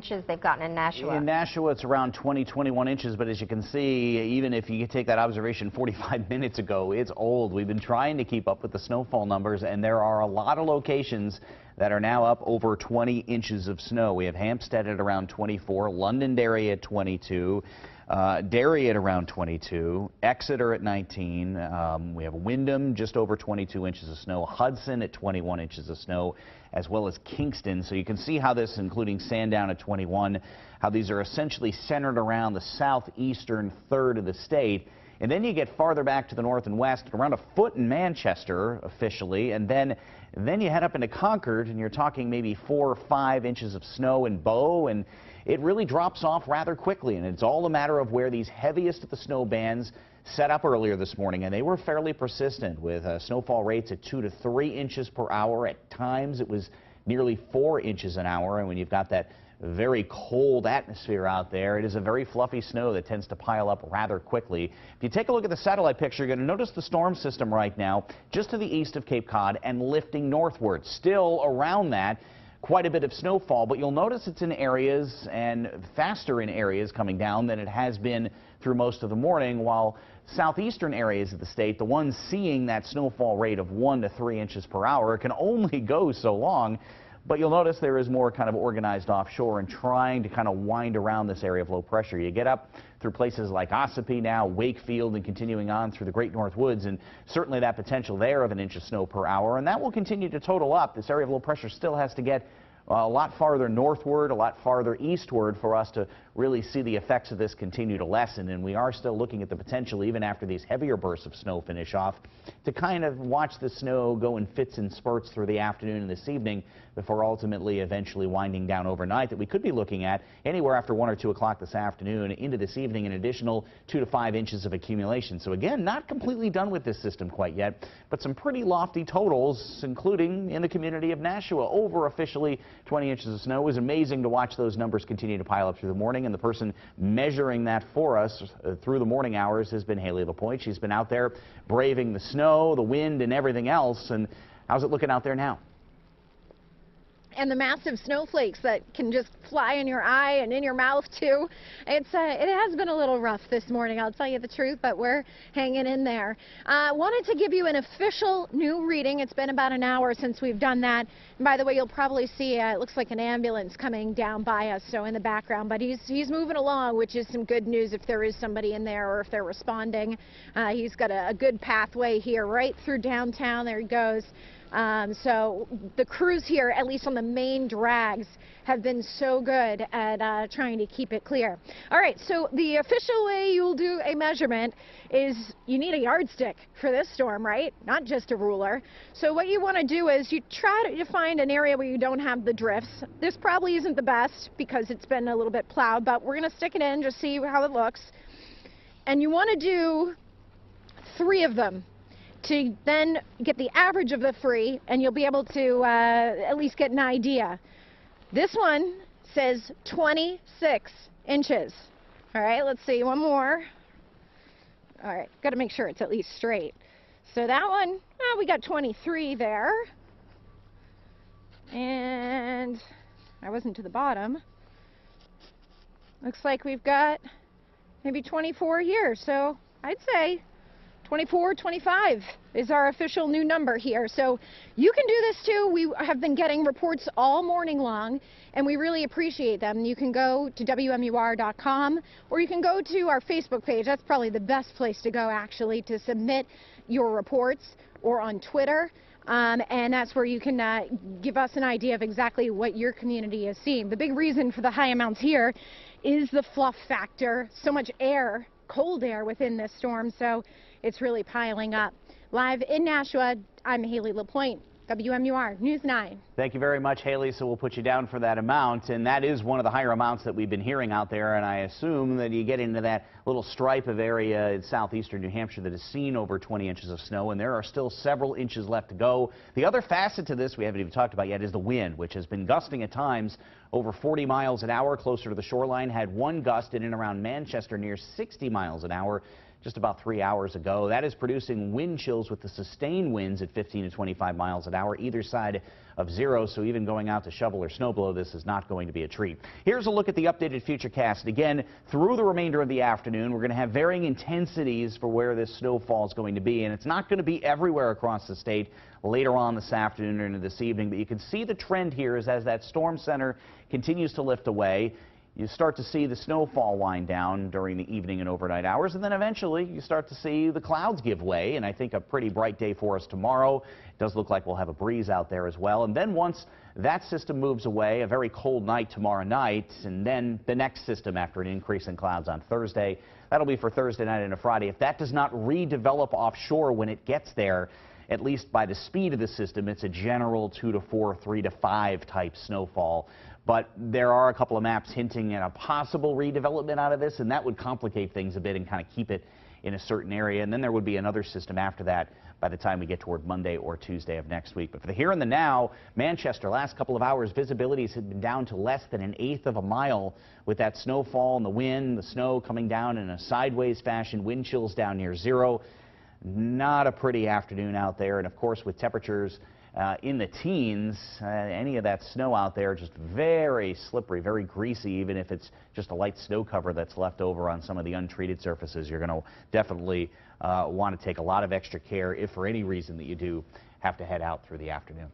inches they've gotten in Nashua? In Nashua, it's around 20, 21 inches, but as you can see, even if you take that observation 45 minutes ago, it's old. We've been trying to keep up with the snowfall numbers, and there are a lot of locations that are now up over 20 inches of snow. We have Hampstead at around 24, Londonderry at 22, Derry at around 22, Exeter at 19, we have Windham just over 22 inches of snow, Hudson at 21 inches of snow, as well as Kingston. So you can see how this, including Sandown at 21, how these are essentially centered around the southeastern third of the state. And then you get farther back to the north and west, around a foot in Manchester officially, and then you head up into Concord, and you're talking maybe 4 or 5 inches of snow in Bow, and it really drops off rather quickly. And it's all a matter of where these heaviest of the snow bands set up earlier this morning, and they were fairly persistent with snowfall rates at 2 to 3 inches per hour. At times it was nearly 4 inches an hour, and when you've got that very cold atmosphere out there, it is a very fluffy snow that tends to pile up rather quickly. If you take a look at the satellite picture, you're going to notice the storm system right now just to the east of Cape Cod and lifting northward. Still around that, quite a bit of snowfall, but you'll notice it's in areas and faster in areas coming down than it has been through most of the morning, while southeastern areas of the state, the ones seeing that snowfall rate of 1 to 3 inches per hour, can only go so long. But you'll notice there is more kind of organized offshore and trying to kind of wind around this area of low pressure. You get up through places like Ossipee now, Wakefield, and continuing on through the Great North Woods, and certainly that potential there of 1 inch of snow per hour, and that will continue to total up. This area of low pressure still has to get a lot farther northward, a lot farther eastward for us to really see the effects of this continue to lessen. And we are still looking at the potential, even after these heavier bursts of snow finish off, to kind of watch the snow go in fits and spurts through the afternoon and this evening before ultimately eventually winding down overnight, that we could be looking at anywhere after 1 or 2 o'clock this afternoon into this evening, an additional 2 to 5 inches of accumulation. So again, not completely done with this system quite yet, but some pretty lofty totals, including in the community of Nashua, over officially 20 inches of snow. It was amazing to watch those numbers continue to pile up through the morning, and the person measuring that for us through the morning hours has been Haley LaPointe. She's been out there braving the snow, the wind, and everything else. And how's it looking out there now? And the massive snowflakes that can just fly in your eye and in your mouth too. It has been a little rough this morning, I'll tell you the truth, but we're hanging in there. Wanted to give you an official new reading. It's been about an hour since we've done that. And by the way, you'll probably see it looks like an ambulance coming down by us, so in the background, but he's moving along, which is some good news if there is somebody in there or if they're responding. He's got a good pathway here right through downtown. There he goes. So the crews here, at least on the main drags, have been so good at trying to keep it clear. All right, so the official way you'll do a measurement is you need a yardstick for this storm, right? Not just a ruler. So what you want to do is you try to find an area where you don't have the drifts. This probably isn't the best because it's been a little bit plowed, but we're going to stick it in, just see how it looks. And you want to do 3 of them to then get the average of the 3, and you'll be able to at least get an idea. This one says 26 inches. All right, let's see, one more. All right, got to make sure it's at least straight. So that one, we got 23 there. And I wasn't to the bottom. Looks like we've got maybe 24 here, so I'd say 24, 25 is our official new number here. So you can do this too. We have been getting reports all morning long, and we really appreciate them. You can go to WMUR.com, or you can go to our Facebook page. That's probably the best place to go, actually, to submit your reports, or on Twitter. And that's where you can give us an idea of exactly what your community is seeing. The big reason for the high amounts here is the fluff factor. So much air, cold air within this storm, so it's really piling up. Live in Nashua, I'm Haley LaPointe, WMUR News 9. Thank you very much, Haley. So we'll put you down for that amount, and that is one of the higher amounts that we've been hearing out there, and I assume that you get into that little stripe of area in southeastern New Hampshire that has seen over 20 inches of snow, and there are still several inches left to go. The other facet to this we haven't even talked about yet is the wind, which has been gusting at times over 40 miles an hour closer to the shoreline. Had one gust in and around Manchester near 60 miles an hour. just about 3 hours ago. That is producing wind chills with the sustained winds at 15 to 25 miles an hour either side of zero, so even going out to shovel or snowblow, this is not going to be a treat. Here's a look at the updated futurecast. Again, through the remainder of the afternoon, we're going to have varying intensities for where this snowfall is going to be, and it's not going to be everywhere across the state later on this afternoon or into this evening, but you can see the trend here is as that storm center continues to lift away, you start to see the snowfall wind down during the evening and overnight hours, and then eventually you start to see the clouds give way, and I think a pretty bright day for us tomorrow. It does look like we'll have a breeze out there as well. And then once that system moves away, a very cold night tomorrow night, and then the next system after an increase in clouds on Thursday. That'll be for Thursday night and a Friday. If that does not redevelop offshore when it gets there, at least by the speed of the system, it's a general 2 to 4, 3 to 5 type snowfall. But there are a couple of maps hinting at a possible redevelopment out of this, and that would complicate things a bit and kind of keep it in a certain area. And then there would be another system after that by the time we get toward Monday or Tuesday of next week. But for the here and the now, Manchester, last couple of hours, visibilities had been down to less than 1/8 of a mile with that snowfall and the wind, the snow coming down in a sideways fashion, wind chills down near zero. Not a pretty afternoon out there, and of course with temperatures in the teens, any of that snow out there just very slippery, very greasy, even if it's just a light snow cover that's left over on some of the untreated surfaces. You're going to definitely want to take a lot of extra care if for any reason that you do have to head out through the afternoon.